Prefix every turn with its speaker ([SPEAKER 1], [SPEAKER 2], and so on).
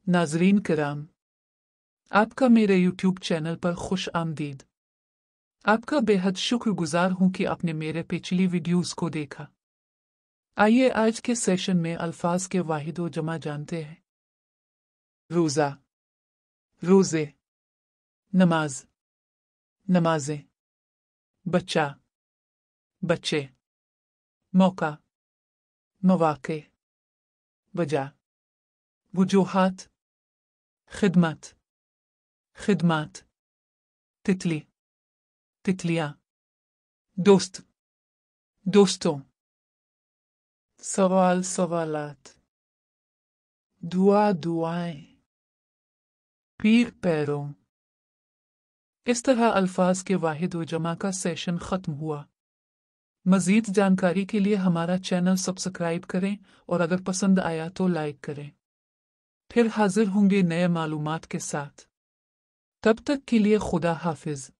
[SPEAKER 1] नाजरीन किराम, आपका मेरे यूट्यूब चैनल पर खुश आमदीद। आपका बेहद शुक्रगुजार हूँ कि आपने मेरे पिछली वीडियोस को देखा। आइए आज के सेशन में अल्फाज के वाहिद व जमा जानते हैं। रोज़ा, रोज़े, नमाज, नमाजें, बच्चा, बच्चे, मौका, मौक़े, वजह, वजूहात, खिदमत, खिदमात, तितली, तितलियाँ, दोस्त, दोस्तों, सवाल सवालात, दुआ दुआएं, पीर पैरों। इस तरह अल्फाज के वाहिद व जमा का सेशन ख़त्म हुआ। मज़ीद जानकारी के लिए हमारा चैनल सब्सक्राइब करें और अगर पसंद आया तो लाइक करें। फिर हाजिर होंगे नए मालूमात के साथ। तब तक के लिए खुदा हाफिज।